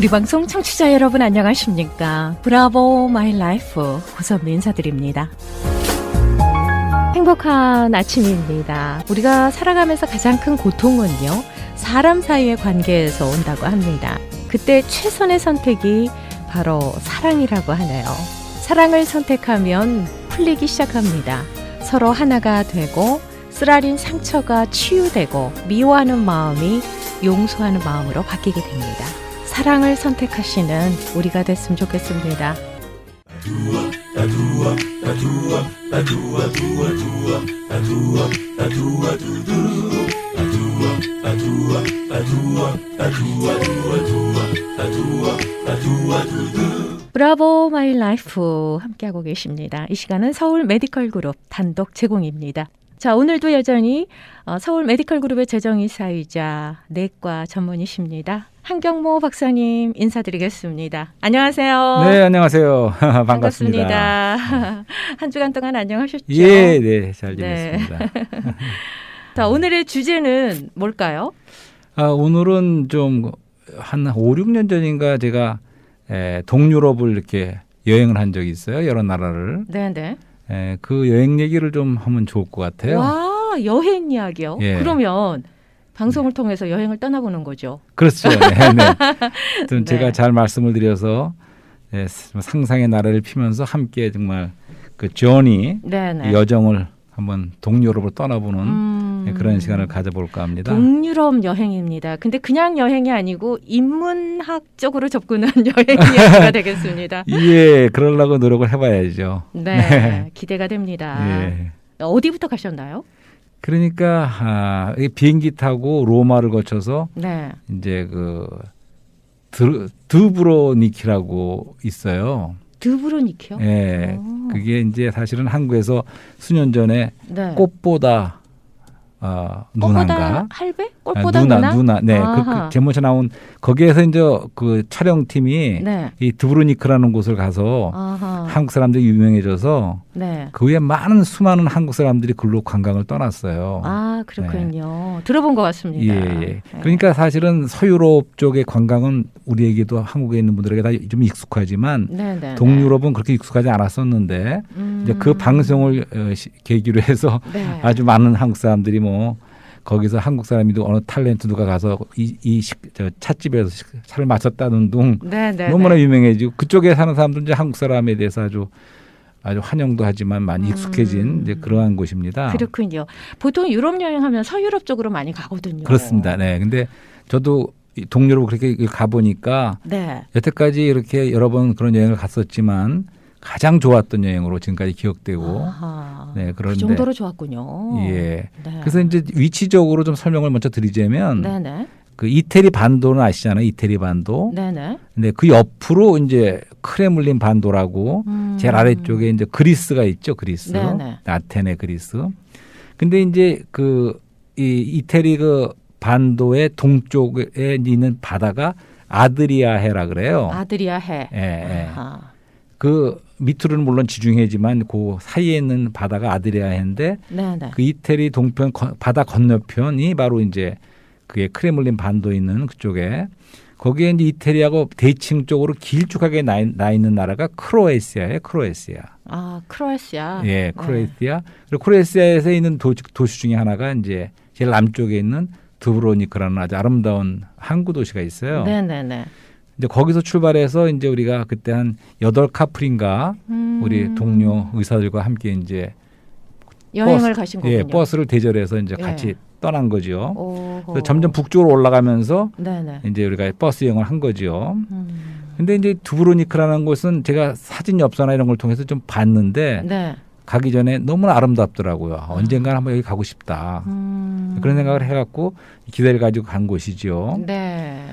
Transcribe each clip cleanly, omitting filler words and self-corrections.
우리 방송 청취자 여러분 안녕하십니까? 브라보 마이 라이프 고선미 인사드립니다. 행복한 아침입니다. 우리가 살아가면서 가장 큰 고통은요, 사람 사이의 관계에서 온다고 합니다. 그때 최선의 선택이 바로 사랑이라고 하네요. 사랑을 선택하면 풀리기 시작합니다. 서로 하나가 되고 쓰라린 상처가 치유되고 미워하는 마음이 용서하는 마음으로 바뀌게 됩니다. 사랑을 선택하시는 우리가 됐으면 좋겠습니다. 브라보 마이 라이프 함께하고 계십니다. 이 시간은 서울 메디컬 그룹 단독 제공입니다. 자, 오늘도 여전히 서울 메디컬 그룹의 재정이사이자 내과 전문의십니다. 한경모 박사님 인사드리겠습니다. 안녕하세요. 네, 안녕하세요. 반갑습니다. 한 주간 동안 안녕하셨죠? 예, 네, 잘 지냈습니다. 네. 자, 오늘의 주제는 뭘까요? 오늘은 좀 한 5, 6년 전인가 제가 동유럽을 이렇게 여행을 한 적이 있어요. 여러 나라를. 네네. 그 여행 얘기를 좀 하면 좋을 것 같아요. 와, 여행 이야기요? 예. 그러면 방송을 통해서 여행을 떠나보는 거죠. 그렇죠. 네, 네. 좀 네. 제가 잘 말씀을 드려서 상상의 나라를 피면서 함께 정말 그 journey, 네네. 여정을 한번 동유럽을 떠나보는 그런 시간을 가져볼까 합니다. 동유럽 여행입니다. 근데 그냥 여행이 아니고 인문학적으로 접근한 여행 이야기가 되겠습니다. 예, 그러려고 노력을 해봐야죠. 네, 기대가 됩니다. 예. 어디부터 가셨나요? 그러니까 이 비행기 타고 로마를 거쳐서 네. 이제 그 드브로니키라고 있어요. 드브로니키요? 예, 오. 그게 이제 사실은 한국에서 수년 전에 네. 꽃보다 누나인가? 꽃보다 할배? 꽃보다 누나. 네, 아하. 그 제목에 나온 거기에서 이제 그 촬영팀이 네. 이 드브로니크라는 곳을 가서 아하. 한국 사람들이 유명해져서 네. 그 후에 수많은 한국 사람들이 글로 관광을 떠났어요. 아, 그렇군요. 들어본 것 같습니다. 예. 네. 그러니까 사실은 서유럽 쪽의 관광은 우리에게도 한국에 있는 분들에게 다 좀 익숙하지만 네네. 동유럽은 그렇게 익숙하지 않았었는데 이제 그 방송을 계기로 해서 네. 아주 많은 한국 사람들이 거기서 한국 사람이도 어느 탤런트 누가 가서 저 찻집에서 차를 마셨다는 둥 네네. 너무나 유명해지고 그쪽에 사는 사람들은 이제 한국 사람에 대해서 아주 환영도 하지만 많이 익숙해진 이제 그러한 곳입니다. 그렇군요. 보통 유럽 여행하면 서유럽 쪽으로 많이 가거든요. 그렇습니다. 네. 근데 저도 동유럽 그렇게 가보니까 네. 여태까지 이렇게 여러 번 그런 여행을 갔었지만 가장 좋았던 여행으로 지금까지 기억되고 아하. 네, 그 그런데 정도로 좋았군요. 예. 네. 그래서 이제 위치적으로 좀 설명을 먼저 드리자면 네네. 그 이태리 반도는 아시잖아요. 이태리 반도. 네네. 근데 그 옆으로 이제 크레물린 반도라고 제일 아래쪽에 이제 그리스가 있죠. 그리스. 네네. 아테네 그리스. 근데 이제 이 이태리 그 반도의 동쪽에 있는 바다가 아드리아해라 그래요. 아드리아해. 예. 아하. 그 밑으로는 물론 지중해지만 그 사이에 있는 바다가 아드리아해인데 네네. 그 이태리 동편 바다 건너편이 바로 이제 그게 크레물린 반도 있는 그쪽에 거기에 이제 이태리하고 대칭 쪽으로 길쭉하게 나 있는 나라가 크로에시아예요. 크로에시아. 아, 크로아시아. 예, 크로에시아. 그리고 크로에시아에서 있는 도시 중에 하나가 이제 제일 남쪽에 있는 드브로니크라는 아주 아름다운 항구 도시가 있어요. 네네네. 이제 거기서 출발해서 이제 우리가 그때 한 8커플인가 우리 동료 의사들과 함께 이제 여행을 가신 거군요. 예, 버스를 대절해서 이제 예. 같이 떠난 거죠. 오호. 그래서 점점 북쪽으로 올라가면서 네네. 이제 우리가 버스 여행을 한 거죠. 근데 이제 두브로니크라는 곳은 제가 사진 엽서나 이런 걸 통해서 좀 봤는데 네. 가기 전에 너무나 아름답더라고요. 언젠가 한번 여기 가고 싶다. 그런 생각을 해갖고 기대를 가지고 간 곳이죠. 네.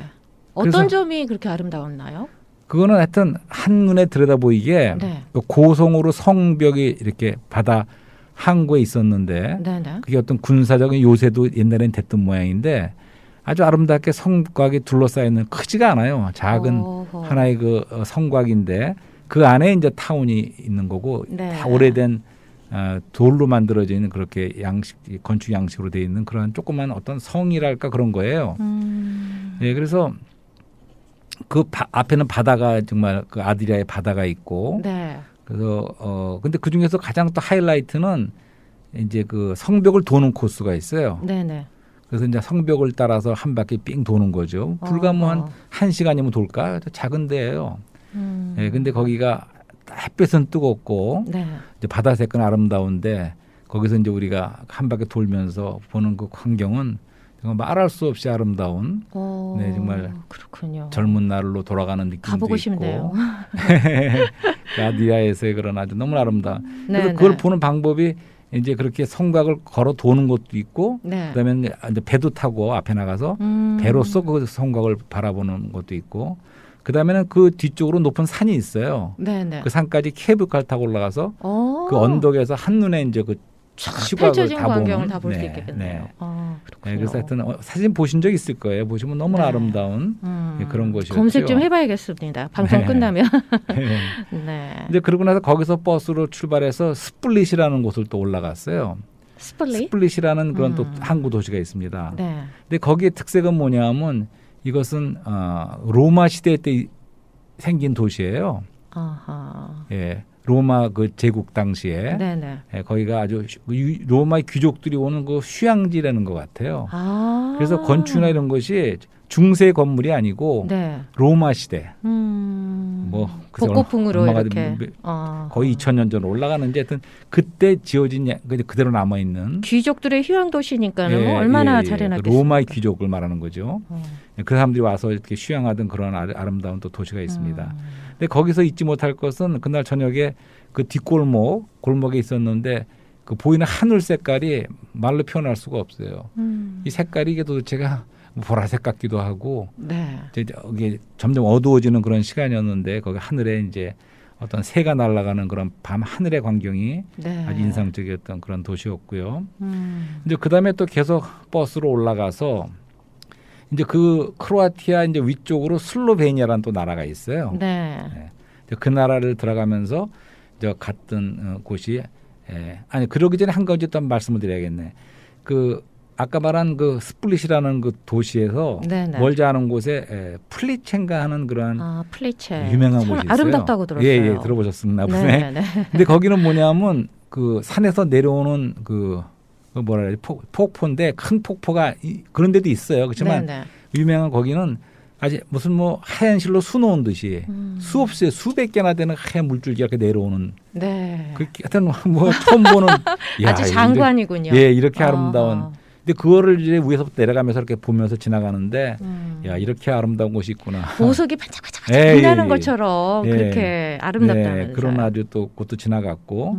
그래서 어떤 점이 그렇게 아름다웠나요? 그거는 하여튼 한눈에 들여다보이게 네. 고성으로 성벽이 이렇게 바다 항구에 있었는데 네네. 그게 어떤 군사적인 요새도 옛날엔 됐던 모양인데 아주 아름답게 성곽이 둘러싸여 있는 크지가 않아요. 작은 오호. 하나의 그 성곽인데 그 안에 이제 타운이 있는 거고 네. 다 오래된 돌로 만들어진 그렇게 건축 양식으로 되어 있는 그런 조그만 어떤 성이랄까 그런 거예요. 예, 그래서 그 앞에는 바다가 정말 그 아드리아의 바다가 있고 네. 그래서 근데 그 중에서 가장 또 하이라이트는 이제 그 성벽을 도는 코스가 있어요. 네네. 그래서 이제 성벽을 따라서 한 바퀴 삥 도는 거죠. 불과 뭐 한 시간이면 돌까? 작은 데예요. 예, 근데 거기가 햇볕은 뜨겁고 네. 이제 바다 색깔은 아름다운데 거기서 이제 우리가 한 바퀴 돌면서 보는 그 광경은 정말 말할 수 없이 아름다운 네, 정말 그렇군요. 젊은 날로 돌아가는 느낌도 가보고 있고 싶네요. 아디아에서의 그런 아주 너무 아름다. 네, 그래서 그걸 네. 보는 방법이 이제 그렇게 성곽을 걸어 도는 것도 있고 네. 그다음에 이제 배도 타고 앞에 나가서 배로서 그 성곽을 바라보는 것도 있고 그다음에는 그 뒤쪽으로 높은 산이 있어요. 네네. 그 산까지 케이블카를 타고 올라가서 오. 그 언덕에서 한눈에 이제 그 쫙 시각을 펼쳐진 다 광경을 보는. 다 볼 수 네, 있겠네요. 네. 그렇군요. 네, 그래서 하여튼 사진 보신 적 있을 거예요. 보시면 너무나 네. 아름다운 예, 그런 곳이었죠. 검색 좀 해봐야겠습니다. 방송 네. 끝나면. 네. 네. 이제 그러고 나서 거기서 버스로 출발해서 스플릿이라는 곳을 또 올라갔어요. 스플릿이라는 그런 또 항구 도시가 있습니다. 네. 근데 거기에 특색은 뭐냐면 이것은 로마 시대 때 생긴 도시예요. 아하. 예, 로마 그 제국 당시에 네네. 예, 거기가 아주 로마의 귀족들이 오는 그 휴양지라는 것 같아요. 아. 그래서 건축이나 이런 것이 중세 건물이 아니고 네. 로마 시대 뭐 글쎄 복고풍으로 얼마가 이렇게 거의 2000년 전 올라가는데 하여튼 그때 지어진 그대로 남아 있는 귀족들의 휴양 도시니까는 뭐 얼마나 잘 해놨겠습니까. 로마의 귀족을 말하는 거죠. 그 사람들이 와서 이렇게 휴양하던 그런 아름다운 또 도시가 있습니다. 근데 거기서 잊지 못할 것은 그날 저녁에 그 골목에 있었는데 그 보이는 하늘 색깔이 말로 표현할 수가 없어요. 이 색깔이 이게 도대체가 보라색 같기도 하고 네. 이게 점점 어두워지는 그런 시간이었는데 거기 하늘에 이제 어떤 새가 날아가는 그런 밤 하늘의 광경이 네. 아주 인상적이었던 그런 도시였고요. 이제 그 다음에 또 계속 버스로 올라가서 이제 그 크로아티아 이제 위쪽으로 슬로베니아라는 또 나라가 있어요. 네. 네. 그 나라를 들어가면서 저 갔던 곳이 아니 그러기 전에 한 가지 또 말씀을 드려야겠네. 그 아까 말한 그 스플릿이라는 그 도시에서 네네. 멀지 않은 곳에 플리첸가 하는 그런 플리체. 유명한 곳이 있어요. 아름답다고 들었어요. 예, 들어보셨나 보네. 네네. 근데 거기는 뭐냐면 그 산에서 내려오는 그 뭐라 그래 폭포인데 큰 폭포가 그런 데도 있어요. 그렇지만 네네. 유명한 거기는 아직 무슨 뭐 하얀 실로 수놓은 듯이 수백 개나 되는 하얀 물줄기가 이렇게 내려오는. 네. 그 하여튼 뭐 처음 보는 아주 장관이군요. 예, 이렇게 아름다운. 근데 그거를 이제 위에서부터 내려가면서 이렇게 보면서 지나가는데 야 이렇게 아름다운 곳이 있구나. 보석이 반짝반짝 빛나는 것처럼 예. 그렇게 아름답다면서요. 네, 그런 아주 또 그것도 지나갔고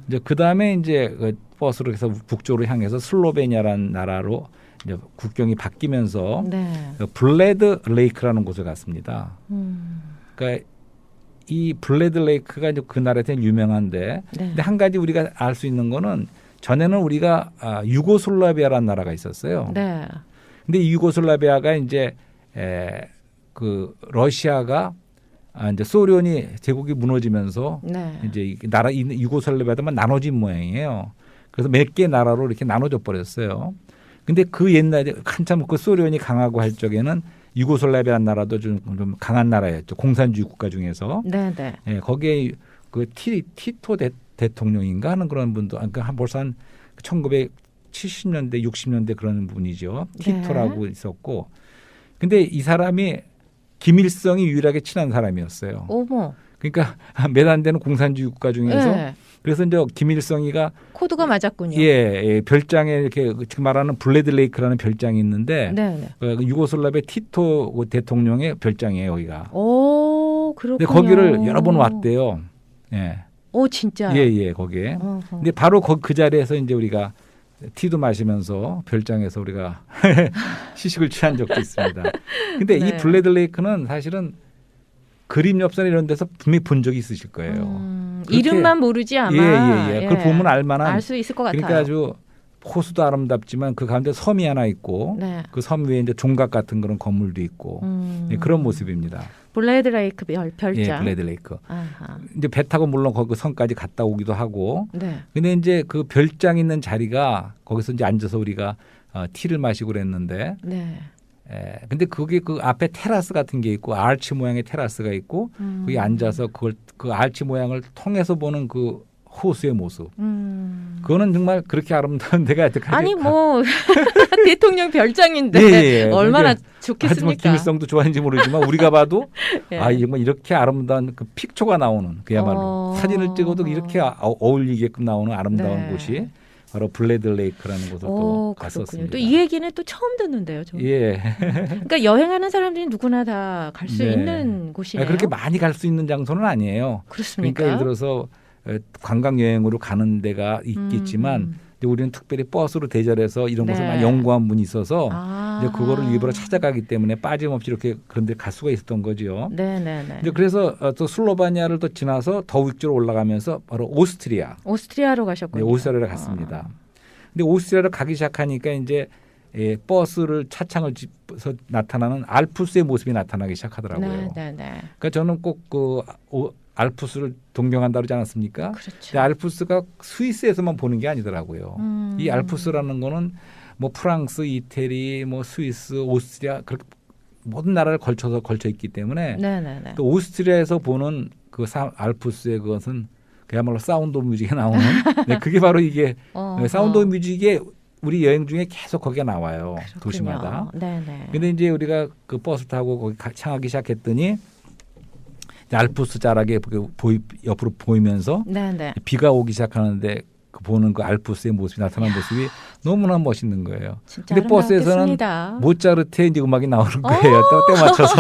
이제 그 다음에 이제 그 버스로 해서 북쪽으로 향해서 슬로베니아라는 나라로 이제 국경이 바뀌면서 네. 블레드 레이크라는 곳을 갔습니다. 그러니까 이 블레드 레이크가 이제 그 나라에 되게 유명한데, 네. 근데 한 가지 우리가 알 수 있는 거는 전에는 우리가 유고슬라비아라는 나라가 있었어요. 네. 근데 이 유고슬라비아가 이제 그 러시아가 이제 소련이 제국이 무너지면서 네. 이제 이 나라 유고슬라비아만 나눠진 모양이에요. 그래서 몇 개 나라로 이렇게 나눠져 버렸어요. 근데 그 옛날에 한참 그 소련이 강하고 할 적에는 유고슬라비아 나라도 좀 강한 나라였죠. 공산주의 국가 중에서. 네네. 예, 거기에 그 티토 대통령인가 하는 그런 분도 그러니까 벌써 한 1970년대, 60년대 그런 분이죠. 티토라고 네. 있었고. 근데 이 사람이 김일성이 유일하게 친한 사람이었어요. 어머. 그러니까 몇 안 되는 공산주의 국가 중에서 네. 그래서 이제 김일성이가 코드가 맞았군요. 예, 별장에 이렇게 지금 말하는 블레드 레이크라는 별장이 있는데 네네. 유고슬라비아 티토 대통령의 별장이에요, 여기가. 오, 그렇군요. 근데 거기를 여러 번 왔대요. 예. 오, 진짜. 예, 거기에. 어허. 근데 바로 그 자리에서 이제 우리가 티도 마시면서 별장에서 우리가 시식을 취한 적도 있습니다. 근데 네. 이 블레드 레이크는 사실은 그림 엽서나 이런 데서 분명히 본 적이 있으실 거예요. 그렇게, 이름만 모르지 아마. 예. 그걸 보면 알만한. 알 수 있을 것 같아요. 그러니까 아주 호수도 아름답지만 그 가운데 섬이 하나 있고 네. 그 섬 위에 이제 종각 같은 그런 건물도 있고 예, 그런 모습입니다. 블레드 레이크 별장. 예, 블레드 레이크. 아하. 이제 배 타고 물론 거기 섬까지 갔다 오기도 하고. 네. 근데 이제 그 별장 있는 자리가 거기서 이제 앉아서 우리가 티를 마시고 그랬는데 네. 근데 거기 그 앞에 테라스 같은 게 있고 아치 모양의 테라스가 있고 거기 앉아서 그걸 그 아치 모양을 통해서 보는 그 호수의 모습. 그거는 정말 그렇게 아름다운 데가 여태까지 아니 뭐 대통령 별장인데 예. 얼마나 하지만 좋겠습니까? 김일성도 좋아하는지 모르지만 우리가 봐도 예. 아 정말 이렇게 아름다운 그 픽처가 나오는 그야말로 사진을 찍어도 이렇게 어울리게끔 나오는 아름다운 네. 곳이 바로 블레드 레이크라는 곳을 또 그렇군요. 갔었습니다. 또 이 얘기는 또 처음 듣는데요. 저는. 예. 그러니까 여행하는 사람들이 누구나 다 갈 수 네. 있는 곳이네요. 그렇게 많이 갈 수 있는 장소는 아니에요. 그렇습니까? 그러니까 예를 들어서 관광 여행으로 가는 데가 있겠지만 근데 우리는 특별히 버스로 대절해서 이런 것을 네. 많이 연구한 분이 있어서 이제 그거를 일부러 네. 찾아가기 때문에 빠짐없이 이렇게 그런 데 갈 수가 있었던 거죠. 네네네. 이제 그래서 또 슬로바니아를 또 지나서 더 위쪽으로 올라가면서 바로 오스트리아로 네, 가셨군요. 오스트리아를 갔습니다. 근데 오스트리아를 가기 시작하니까 이제 버스를 차창을 짚어서 나타나는 알프스의 모습이 나타나기 시작하더라고요. 네네네. 그러니까 저는 꼭 그 알프스를 동경한다 그러지 않았습니까? 근데 그렇죠. 알프스가 스위스에서만 보는 게 아니더라고요. 이 알프스라는 거는 뭐 프랑스, 이태리, 뭐 스위스, 오스트리아 그렇게 모든 나라를 걸쳐 있기 때문에 네네네. 또 오스트리아에서 보는 그 알프스의 그것은 그야말로 사운드 오브 뮤직에 나오는 네, 그게 바로 이게 사운드 오브 뮤직에 우리 여행 중에 계속 거기가 나와요. 그렇군요. 도시마다. 네네. 근데 이제 우리가 그 버스 타고 거기 향하기 시작했더니 알프스 자락에 옆으로 보이면서 네네. 비가 오기 시작하는데 그 보는 그 알프스의 모습이 나타나는 모습이 너무나 멋있는 거예요. 진짜 근데 버스에서는 아름답겠습니다. 모차르트의 이제 음악이 나오는 거예요. 때 맞춰서.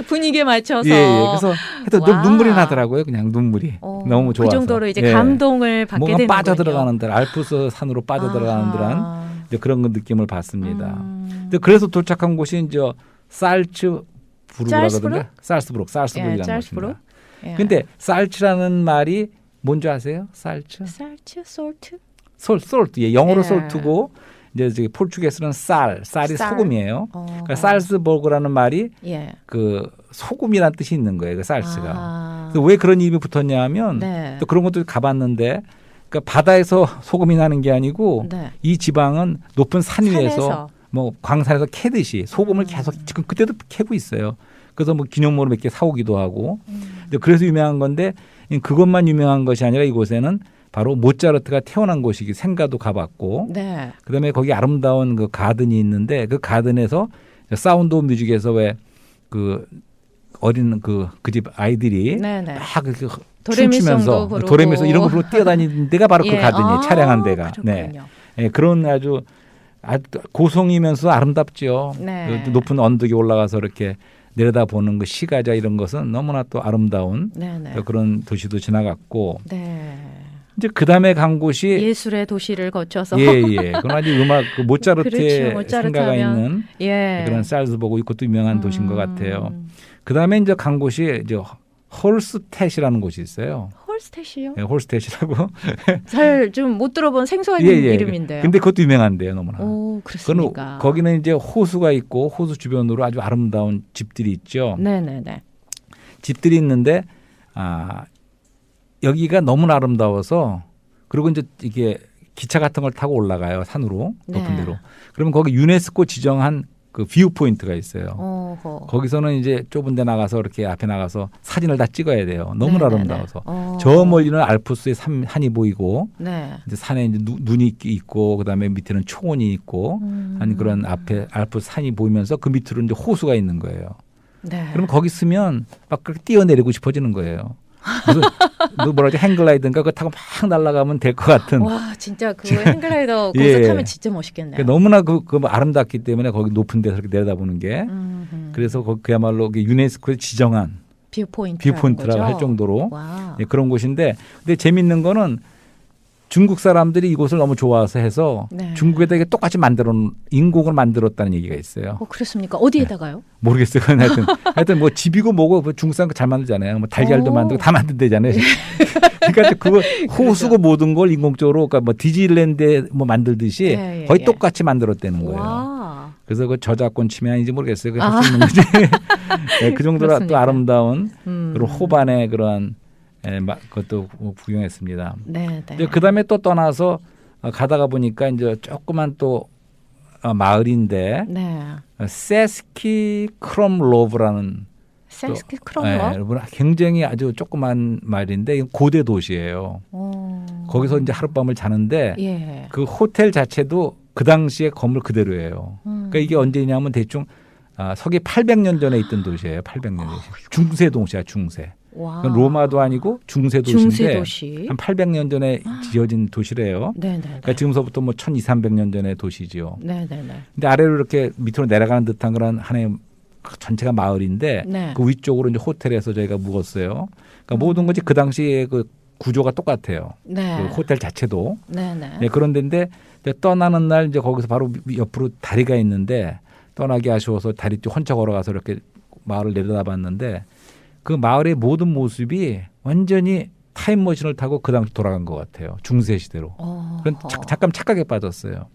분위기에 맞춰서. 예. 그래서 하여튼 와. 눈물이 나더라고요. 그냥 눈물이. 너무 좋아서. 그 정도로 이제 예. 감동을 받게 뭔가 되는 빠져들어가는 듯 알프스 산으로 빠져들어가는 듯한 아하. 이제 그런 느낌을 받습니다. 근데 그래서 도착한 곳이 이제 살츠부르크라거든요. 살스부르크라는 짤스부르크? 곳입니다. 예. 근데 살츠라는 말이 뭔지 아세요? 살츠? 살츠, 솔트? 솔트. 예, 영어로 예. 솔트고 이제 저기 포르투게스는 쌀이 쌀. 소금이에요. 그러니까 살스버그라는 말이 예. 그 소금이라는 뜻이 있는 거예요. 그 살스가. 그래서 왜 그런 이름이 붙었냐 하면 네. 또 그런 것도 가봤는데 그러니까 바다에서 소금이 나는 게 아니고 네. 이 지방은 높은 산 위에서 산에서. 뭐 광산에서 캐듯이 소금을 계속 지금 그때도 캐고 있어요. 그래서 뭐 기념물을 몇 개 사오기도 하고. 근데 그래서 유명한 건데 그것만 유명한 것이 아니라 이곳에는 바로 모차르트가 태어난 곳이기 생가도 가봤고 네. 그다음에 거기 아름다운 그 가든이 있는데 그 가든에서 사운드 오브 뮤직에서 왜 그 어린 그 집 아이들이 네네. 막 그렇게 도레미송도 춤추면서 부르고. 도레미송 이런 거 부르고 뛰어다니는 데가 바로 그 예. 가든이에요. 차량한 데가. 그렇군요. 네. 그런 아주 고성이면서 아름답죠. 네. 그 높은 언덕에 올라가서 이렇게 내려다보는 그 시가자 이런 것은 너무나 또 아름다운 네네. 그런 도시도 지나갔고 네. 이제 그 다음에 간 곳이 예술의 도시를 거쳐서. 예. 그건 아주 음악 그 모차르트의 그렇죠. 모차르트 생가가 하면. 있는 예. 그런 살즈버그 이것도 유명한 도시인 것 같아요. 그 다음에 이제 간 곳이 이제 홀스텟이라는 곳이 있어요. 홀스텟이요? 네, 홀스텟이라고. 잘 좀 못 들어본 생소한 예. 이름인데요. 근데 그것도 유명한데요, 너무나. 오, 그건 그렇습니까? 거기는 이제 호수가 있고 호수 주변으로 아주 아름다운 집들이 있죠. 네네네. 집들이 있는데 여기가 너무나 아름다워서 그리고 이제 이게 기차 같은 걸 타고 올라가요 산으로 높은 네. 데로. 그러면 거기 유네스코 지정한 그 뷰 포인트가 있어요. 어허. 거기서는 이제 좁은 데 나가서 이렇게 앞에 나가서 사진을 다 찍어야 돼요. 너무나 네네네. 아름다워서. 저 멀리는 알프스의 산이 보이고 네. 이제 산에 이제 눈이 있고 그다음에 밑에는 초원이 있고 한 그런 앞에 알프스 산이 보이면서 그 밑으로 이제 호수가 있는 거예요. 네. 그럼 거기 쓰면 막 그렇게 뛰어내리고 싶어지는 거예요. 그래서 뭐라 하지 행글라이드인가 그거 타고 막 날아가면 될 것 같은. 와, 진짜 그 행글라이더 예. 거기서 타면 진짜 멋있겠네요. 그러니까 너무나 그 아름답기 때문에 거기 높은 데서 이렇게 내려다보는 게 그래서 그야말로 유네스코에 지정한 뷰포인트라고 할 정도로 와. 예, 그런 곳인데 근데 재밌는 거는 중국 사람들이 이곳을 너무 좋아서 해서 네. 중국에다 이게 똑같이 인공을 만들었다는 얘기가 있어요. 그렇습니까? 어디에다가요? 모르겠어요. 하여튼 뭐 집이고 뭐고 뭐 중국 사람 잘 만들잖아요. 뭐 달걀도 오. 만들고 다 만든대잖아요. 그러니까 그거 호수고 모든 걸 인공적으로 그러니까 뭐 디즈니랜드에 뭐 만들듯이 예, 예, 거의 예. 똑같이 만들었다는 거예요. 와. 그래서 그 저작권 침해인지 모르겠어요. 그게 할수 있는 거지. 네, 그 정도로 또 그렇습니까? 아름다운 그런 호반의 그런 그것도 구경했습니다. 네, 네. 그 다음에 또 떠나서 가다가 보니까 이제 조그만 또 마을인데 네. 세스키 크롬로브라는 세스키 예, 크롬러. 여러분 굉장히 아주 조그만 마을인데 고대 도시예요. 거기서 이제 하룻밤을 자는데 예. 그 호텔 자체도 그 당시의 건물 그대로예요. 그러니까 이게 언제냐면 대충 서기 800년 전에 있던 도시예요. 800년 전에. 중세 도시야, 중세. 와. 그건 로마도 아니고 중세 도시인데 중세 도시. 한 800년 전에 지어진 도시래요. 네네. 그러니까 지금서부터 뭐 1200~300년 전의 도시지요. 네네네. 근데 아래로 이렇게 밑으로 내려가는 듯한 그런 하나의 전체가 마을인데 네. 그 위쪽으로 이제 호텔에서 저희가 묵었어요. 그러니까 모든 것이 그 당시에 그 구조가 똑같아요. 네. 그 호텔 자체도. 네네. 네, 그런 데인데 이제 떠나는 날 이제 거기서 바로 옆으로 다리가 있는데 떠나기 아쉬워서 다리 쪽 혼자 걸어가서 이렇게 마을을 내려다봤는데 그 마을의 모든 모습이 완전히 타임머신을 타고 그 당시 돌아간 것 같아요. 중세 시대로. 그런 잠깐 착각에 빠졌어요.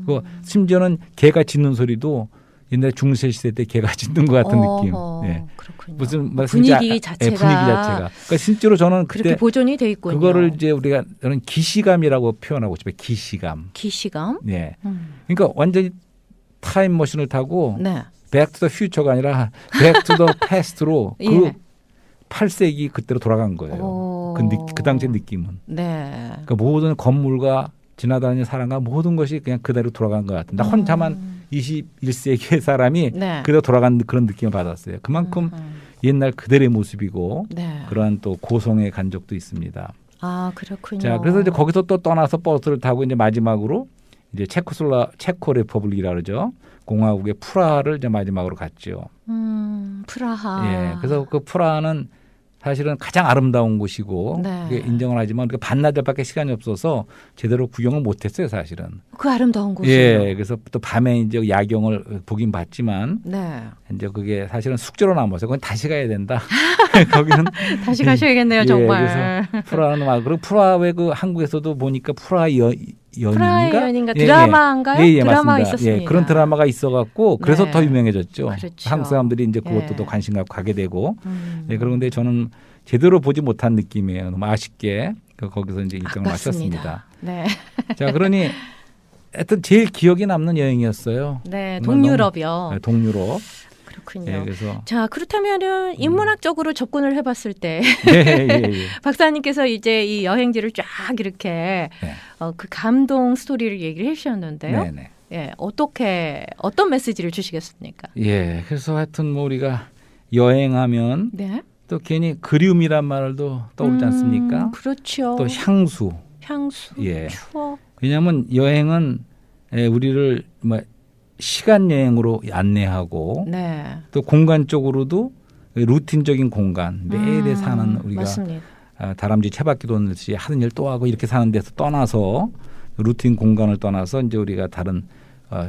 그 심지어는 개가 짖는 소리도 옛날 중세 시대 때 개가 짖는 것 같은 느낌. 예. 그렇군요. 무슨 분위기 자체가. 분위기 자체가. 그러니까 실제로 저는 그렇게 그때 보존이 돼 있군요. 그거를 이제 우리가 저는 기시감이라고 표현하고 싶어요. 기시감. 기시감. 예. 그러니까 완전히 타임머신을 타고 네. 백 투 더 퓨처가 아니라 백 투 더 패스트로 그 예. 8세기 그때로 돌아간 거예요. 그 당시의 느낌은. 네. 그러니까 모든 건물과 지나다니는 사람과 모든 것이 그냥 그대로 돌아간 것 같은데 나 혼자만 21세기의 사람이 네. 그대로 돌아간 그런 느낌을 받았어요. 그만큼 옛날 그대로의 모습이고 네. 그러한 또 고성의 간적도 있습니다. 아, 그렇군요. 자, 그래서 이제 거기서 또 떠나서 버스를 타고 이제 마지막으로 이제 체코 리퍼블릭이라 그러죠. 공화국의 프라하를 이제 마지막으로 갔죠. 프라하. 예, 그래서 그 프라하는 사실은 가장 아름다운 곳이고 네. 그게 인정을 하지만 그 반나절밖에 시간이 없어서 제대로 구경을 못했어요, 사실은. 그 아름다운 곳이요. 예, 그래서 또 밤에 이제 야경을 보긴 봤지만 네. 이제 그게 사실은 숙제로 남아서 그건 다시 가야 된다. 거기는 다시 가셔야겠네요, 정말. 예, 그래서 프라하는 말 그리고 프라하의 그 한국에서도 보니까 프라하의 연인가 연인가 드라마인가요? 예, 드라마 맞습니다. 있었습니다. 예, 그런 드라마가 있어갖고 그래서 네. 더 유명해졌죠. 그렇죠. 한국 사람들이 이제 그것도 예. 더 관심 갖고 가게 되고. 예, 그런데 저는 제대로 보지 못한 느낌이에요. 너무 아쉽게 거기서 이제 일정을 마쳤습니다. 네. 자, 그러니 하여튼 제일 기억에 남는 여행이었어요. 네, 정말 동유럽이요. 너무, 동유럽. 그렇군요. 예, 그래서 자, 그렇다면은 인문학적으로 접근을 해봤을 때 예. 박사님께서 이제 이 여행지를 쫙 이렇게 네. 그 감동 스토리를 얘기를 해주셨는데요. 네네. 예, 어떤 메시지를 주시겠습니까? 예, 그래서 하여튼 뭐 우리가 여행하면 네. 또 괜히 그리움이란 말도 떠오르지 않습니까? 그렇죠. 또 향수. 향수, 예. 추억. 왜냐하면 여행은 우리를 뭐 시간 여행으로 안내하고 네. 또 공간적으로도 루틴적인 공간 매일에 사는 우리가 맞습니다. 다람쥐 채바퀴 도듯이 하는 일 또 하고 이렇게 사는 데서 떠나서 루틴 공간을 떠나서 이제 우리가 다른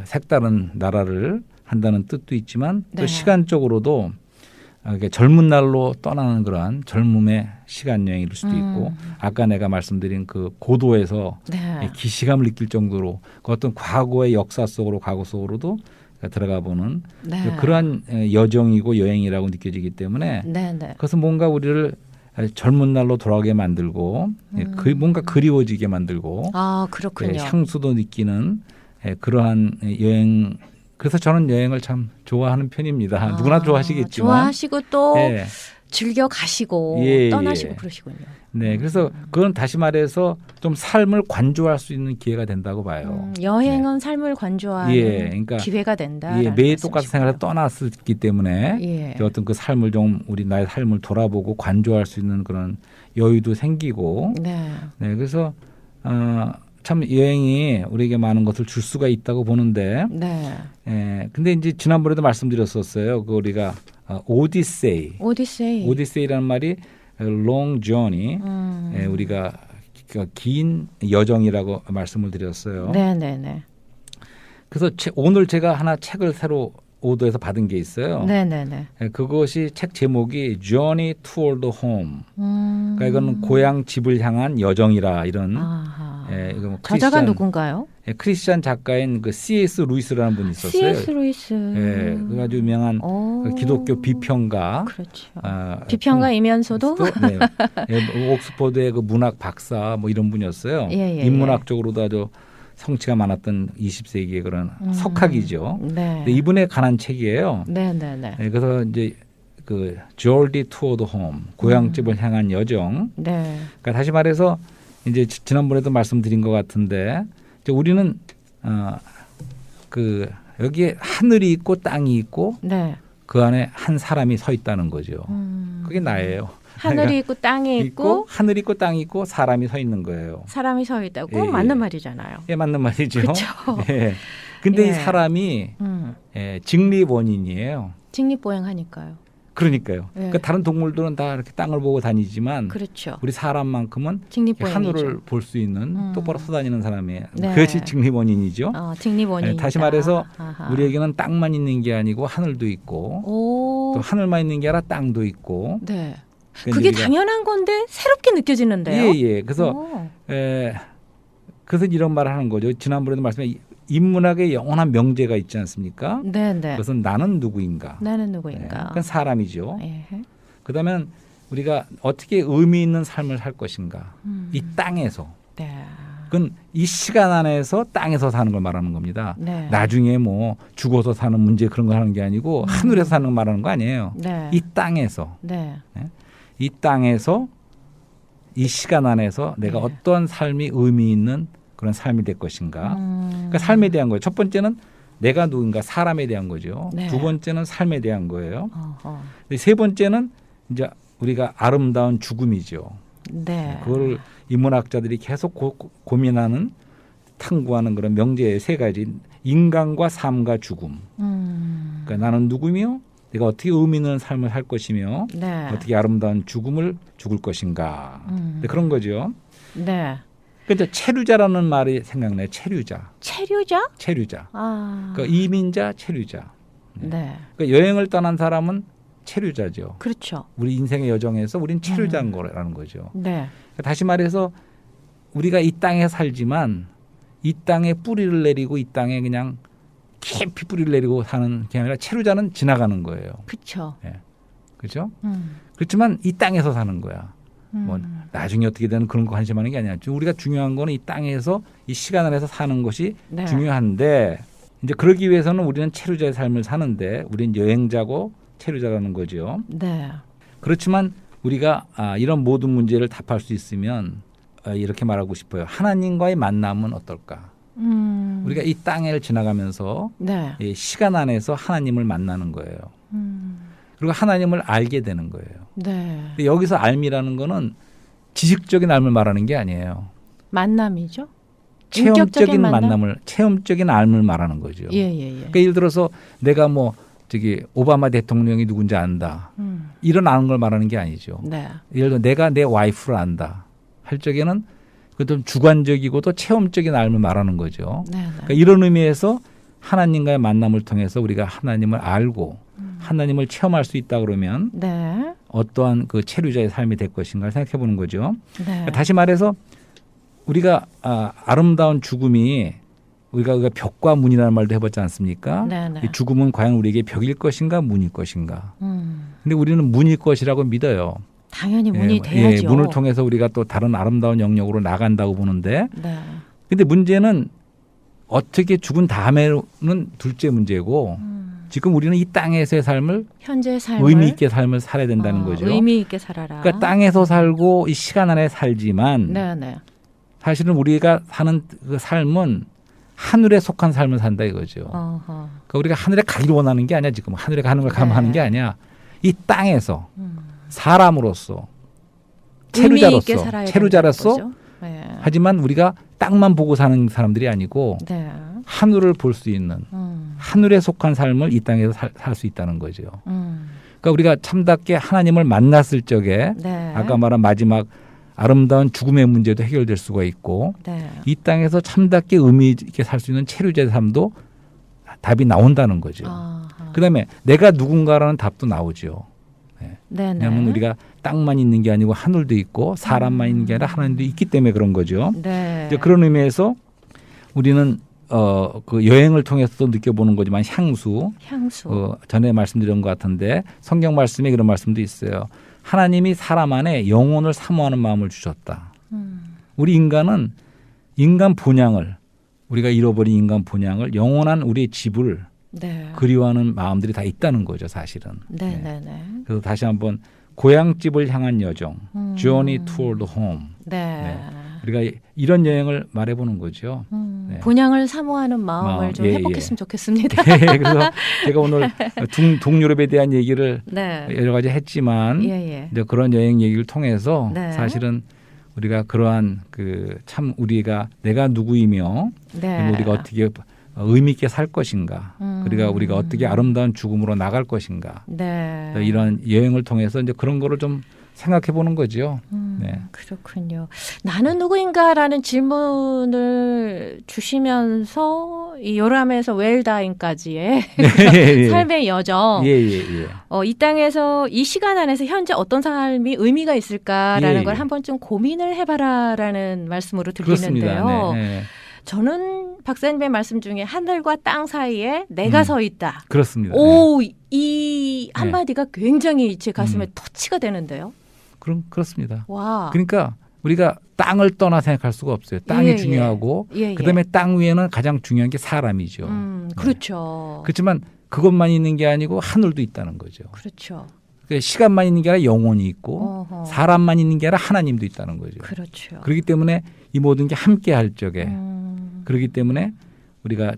색다른 나라를 한다는 뜻도 있지만 또 네. 시간적으로도 이렇게 젊은 날로 떠나는 그러한 젊음의 시간 여행일 수도 있고 아까 내가 말씀드린 그 고도에서 네. 기시감을 느낄 정도로 그 어떤 과거의 역사 속으로 과거 속으로도 들어가 보는 네. 그러한 여정이고 여행이라고 느껴지기 때문에 네, 네. 그것은 뭔가 우리를 젊은 날로 돌아가게 만들고 뭔가 그리워지게 만들고 아, 그렇군요. 향수도 느끼는 그러한 여행. 그래서 저는 여행을 참 좋아하는 편입니다. 누구나 좋아하시겠지만 좋아하시고 또 예. 즐겨 가시고 예, 떠나시고 예. 그러시군요. 네, 그래서 그건 다시 말해서 좀 삶을 관조할 수 있는 기회가 된다고 봐요. 여행은 삶을 관조하는 예, 그러니까 기회가 된다. 예, 매일 똑같은 생활을 떠났기 때문에 예. 어떤 그 삶을 좀 우리 나의 삶을 돌아보고 관조할 수 있는 그런 여유도 생기고 네. 네, 그래서 참 여행이 우리에게 많은 것을 줄 수가 있다고 보는데 네. 근데 이제 지난번에도 말씀드렸었어요. 그 우리가 오디세이라는 말이 long journey 우리가 긴 여정이라고 말씀을 드렸어요. 네, 네, 네. 그래서 오늘 제가 하나 책을 새로 오더에서 받은 게 있어요. 네, 네, 네. 그것이 책 제목이 Journey Toward Home. 그러니까 이거는 고향 집을 향한 여정이라 이런. 이거 뭐 저자가 누군가요? 크리스찬 작가인 그 C.S. 루이스라는 분이 있었어요. C.S. 루이스. 그 아주 유명한 그 기독교 비평가. 그렇죠. 비평가이면서도 네. 옥스퍼드의 그 문학 박사 뭐 이런 분이었어요. 예, 인문학적으로도 아주 성취가 많았던 20세기의 그런 석학이죠. 네. 근데 이분에 관한 책이에요. 네, 네, 네. 네, 그래서 이제 그 조얼디 투어드 홈 고향집을 향한 여정. 네. 그러니까 다시 말해서 이제 지난번에도 말씀드린 것 같은데 이제 우리는 그 여기에 하늘이 있고 땅이 있고 네. 그 안에 한 사람이 서 있다는 거죠. 그게 나예요. 하늘이 있고 땅이 있고 하늘이 있고 땅이 있고 사람이 서 있는 거예요. 사람이 서 있다고 예, 맞는 예. 말이잖아요. 예, 맞는 말이죠. 그렇죠. 예. 근데 예. 이 사람이 직립원인이에요. 직립보행하니까요. 그러니까요. 예. 그러니까 다른 동물들은 다 이렇게 땅을 보고 다니지만 그렇죠. 우리 사람만큼은 직립보행이죠. 하늘을 볼 수 있는 똑바로 서 다니는 사람이에요. 네. 그것이 직립원인이죠. 직립원이 예, 다시 말해서 아하. 우리에게는 땅만 있는 게 아니고 하늘도 있고 오. 또 하늘만 있는 게 아니라 땅도 있고. 네. 그러니까 그게 우리가- 당연한 건데 새롭게 느껴지는데요. 예. 그래서 오. 그래서 이런 말을 하는 거죠. 지난번에도 말씀해 인문학의 영원한 명제가 있지 않습니까? 네, 네. 그것은 나는 누구인가? 나는 네, 누구인가? 그건 사람이죠. 예. 그다음에 우리가 어떻게 의미 있는 삶을 살 것인가? 이 땅에서. 네. 그건 이 시간 안에서 땅에서 사는 걸 말하는 겁니다. 네. 나중에 뭐 죽어서 사는 문제 그런 거 하는 게 아니고 하늘에서 사는 거 말하는 거 아니에요. 네. 이 땅에서. 네. 이 땅에서 이 시간 안에서 내가 네. 어떤 삶이 의미 있는 그런 삶이 될 것인가. 그러니까 삶에 대한 거예요. 첫 번째는 내가 누군가 사람에 대한 거죠. 네. 두 번째는 삶에 대한 거예요. 어허. 세 번째는 이제 우리가 아름다운 죽음이죠. 네. 그걸 인문학자들이 계속 고민하는 탐구하는 그런 명제의 세 가지 인간과 삶과 죽음. 그러니까 나는 누구며 내가 어떻게 의미 있는 삶을 살 것이며 네. 어떻게 아름다운 죽음을 죽을 것인가. 그런 거죠. 네. 그러니까 체류자라는 말이 생각나요. 체류자. 체류자? 체류자. 아. 그러니까 이민자, 체류자. 네. 그러니까 여행을 떠난 사람은 체류자죠. 그렇죠. 우리 인생의 여정에서 우린 체류자인 거라는 거죠. 네. 그러니까 다시 말해서 우리가 이 땅에 살지만 이 땅에 뿌리를 내리고 이 땅에 그냥 깊이 뿌리를 내리고 사는 게 아니라 체류자는 지나가는 거예요. 그렇죠. 그렇죠? 그렇지만 이 땅에서 사는 거야. 뭐 나중에 어떻게 되는 그런 거 관심하는 게 아니야. 우리가 중요한 거는 이 땅에서 이 시간 안에서 사는 것이 네. 중요한데 이제 그러기 위해서는 우리는 체류자의 삶을 사는데 우리는 여행자고 체류자라는 거죠. 네. 그렇지만 우리가 이런 모든 문제를 답할 수 있으면 이렇게 말하고 싶어요. 하나님과의 만남은 어떨까? 우리가 이 땅을 지나가면서 네. 이 시간 안에서 하나님을 만나는 거예요. 그리고 하나님을 알게 되는 거예요. 네. 근데 여기서 알미라는 거는 지식적인 알을 말하는 게 아니에요. 만남이죠. 체험적인 인격적인 만남? 만남을 체험적인 알을 말하는 거죠. 예, 예, 예. 그러니까 예를 들어서 내가 뭐 저기 오바마 대통령이 누군지 안다. 이런 아는 걸 말하는 게 아니죠. 네. 예를 들어 내가 내 와이프를 안다. 할 적에는 그 좀 주관적이고 또 체험적인 알을 말하는 거죠. 네, 네. 그러니까 이런 의미에서 하나님과의 만남을 통해서 우리가 하나님을 알고 하나님을 체험할 수 있다 그러면 네. 어떠한 그 체류자의 삶이 될 것인가 생각해 보는 거죠. 네. 그러니까 다시 말해서 우리가 아름다운 죽음이 우리가 벽과 문이라는 말도 해봤지 않습니까? 네, 네. 이 죽음은 과연 우리에게 벽일 것인가 문일 것인가? 근데 우리는 문일 것이라고 믿어요. 당연히 문이 돼야죠. 문을 통해서 우리가 또 다른 아름다운 영역으로 나간다고 보는데 네. 근데 문제는 어떻게 죽은 다음에는 둘째 문제고 지금 우리는 이 땅에서의 삶을 현재의 삶을 의미 있게 삶을 살아야 된다는 거죠. 의미 있게 살아라. 그러니까 땅에서 살고 이 시간 안에 살지만 네, 네. 사실은 우리가 사는 그 삶은 하늘에 속한 삶을 산다 이거죠. 어허. 그러니까 우리가 하늘에 가기를 원하는 게 아니야 지금 하늘에 가는 걸 감하는 게 아니야. 이 땅에서 사람으로서 의미 있게 체류자로서 살아야 체류자로서 된다는 거죠. 네. 하지만 우리가 땅만 보고 사는 사람들이 아니고 네. 하늘을 볼 수 있는 하늘에 속한 삶을 이 땅에서 살 수 있다는 거죠. 그러니까 우리가 참답게 하나님을 만났을 적에 네. 아까 말한 마지막 아름다운 죽음의 문제도 해결될 수가 있고 네. 이 땅에서 참답게 의미 있게 살 수 있는 체류자의 삶도 답이 나온다는 거죠. 아하. 그다음에 내가 누군가라는 답도 나오죠. 네, 네. 왜냐하면 우리가 땅만 있는 게 아니고 하늘도 있고 사람만 있는 게 아니라 하나님도 있기 때문에 그런 거죠. 네. 이제 그런 의미에서 우리는 그 여행을 통해서도 느껴보는 거지만 향수 전에 말씀드린 것 같은데 성경 말씀에 그런 말씀도 있어요. 하나님이 사람 안에 영혼을 사모하는 마음을 주셨다. 우리 인간은 인간 본향을 우리가 잃어버린 인간 본향을 영원한 우리의 집을 네. 그리워하는 마음들이 다 있다는 거죠, 사실은. 네, 네, 네. 그래서 다시 한번 고향집을 향한 여정, Journey toward home. 네. 우리가 이런 여행을 말해보는 거죠. 네. 본향을 사모하는 마음을 마음, 좀 예, 회복했으면 좋겠습니다. 그래서 제가 오늘 동유럽에 대한 얘기를 네. 여러 가지 했지만 예, 예. 이제 그런 여행 얘기를 통해서 네. 사실은 우리가 그러한 그 참 우리가 내가 누구이며 네. 우리가 어떻게 의미 있게 살 것인가, 그리고 우리가 어떻게 아름다운 죽음으로 나갈 것인가, 네. 이런 여행을 통해서 이제 그런 거를 좀 생각해 보는 거죠. 네. 그렇군요. 나는 누구인가라는 질문을 주시면서 이 요람에서 웰다인까지의 예. 삶의 여정, 예, 예, 예. 이 땅에서 이 시간 안에서 현재 어떤 삶이 의미가 있을까라는 예, 예. 걸 한번 좀 고민을 해봐라라는 말씀으로 그렇습니다. 들리는데요. 네, 네. 저는 박사님의 말씀 중에 하늘과 땅 사이에 내가 서 있다. 그렇습니다. 네. 오, 이 한마디가 굉장히 제 가슴에 터치가 되는데요. 그렇습니다. 와. 그러니까 우리가 땅을 떠나 생각할 수가 없어요. 땅이 예, 중요하고 예, 예. 그다음에 땅 위에는 가장 중요한 게 사람이죠. 그렇죠. 그렇지만 그것만 있는 게 아니고 하늘도 있다는 거죠. 그렇죠. 그러니까 시간만 있는 게 아니라 영혼이 있고 어허. 사람만 있는 게 아니라 하나님도 있다는 거죠. 그렇죠. 그렇기 때문에 이 모든 게 함께 할 적에 그렇기 때문에 우리가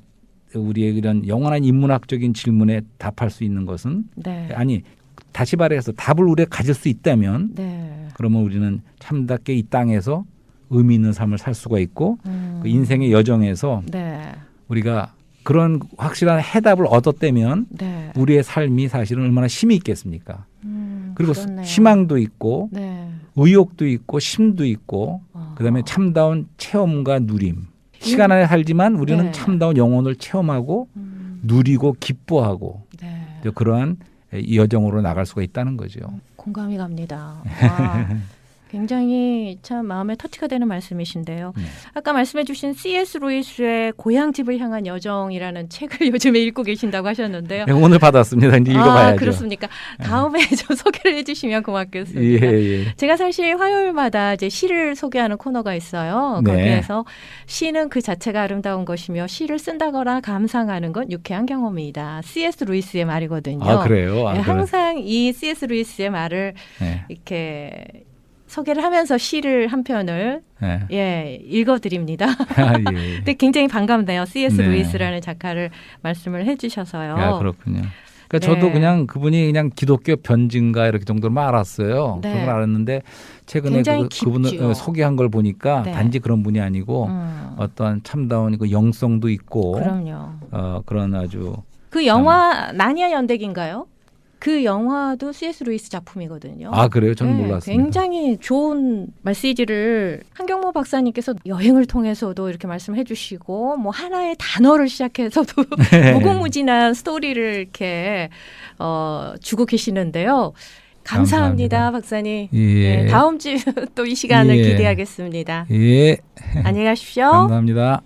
우리의 이런 영원한 인문학적인 질문에 답할 수 있는 것은 네. 아니 다시 말해서 답을 우리가 가질 수 있다면 네. 그러면 우리는 참답게 이 땅에서 의미 있는 삶을 살 수가 있고 그 인생의 여정에서 네. 우리가 그런 확실한 해답을 얻었다면 네. 우리의 삶이 사실은 얼마나 힘이 있겠습니까? 그리고 그렇네요. 희망도 있고 네. 의욕도 있고 힘도 있고 그다음에 참다운 체험과 누림. 시간 안에 살지만 우리는 네. 참다운 영혼을 체험하고 누리고 기뻐하고 네. 이제 그러한 이 여정으로 나갈 수가 있다는 거죠. 공감이 갑니다. 와, 굉장히 참 마음에 터치가 되는 말씀이신데요. 아까 말씀해 주신 C.S. 루이스의 고향집을 향한 여정이라는 책을 요즘에 읽고 계신다고 하셨는데요. 네, 오늘 받았습니다. 이제 읽어봐야죠. 그렇습니까? 다음에 좀 소개를 해주시면 고맙겠습니다. 예. 제가 사실 화요일마다 이제 시를 소개하는 코너가 있어요. 네. 거기에서 시는 그 자체가 아름다운 것이며 시를 쓴다거나 감상하는 건 유쾌한 경험이다. C.S. 루이스의 말이거든요. 아, 그래요? 아, 네, 그래. 항상 이 C.S. 루이스의 말을 네. 이렇게 소개를 하면서 시를 한 편을 네. 읽어드립니다. 아, 예. 근데 굉장히 반갑네요. C.S. 네. 루이스라는 작가를 말씀을 해주셔서요. 야, 그렇군요. 그러니까 네. 저도 그냥 그분이 그냥 기독교 변증가 이렇게 정도로만 알았어요. 네. 그걸 알았는데 최근에 굉장히 그분을 깊죠. 소개한 걸 보니까 네. 단지 그런 분이 아니고 어떠한 참다운 그 영성도 있고 그럼요. 그런 아주 그 영화 나니아 연대기인가요? 그 영화도 C.S. 루이스 작품이거든요. 아, 그래요? 저는 네, 몰랐습니다. 굉장히 좋은 메시지를 한경모 박사님께서 여행을 통해서도 이렇게 말씀해 주시고 뭐 하나의 단어를 시작해서도 무궁무진한 스토리를 이렇게 주고 계시는데요. 감사합니다, 박사님. 예. 네, 다음 주 또 이 시간을 예. 기대하겠습니다. 예. 안녕히 가십시오. 감사합니다.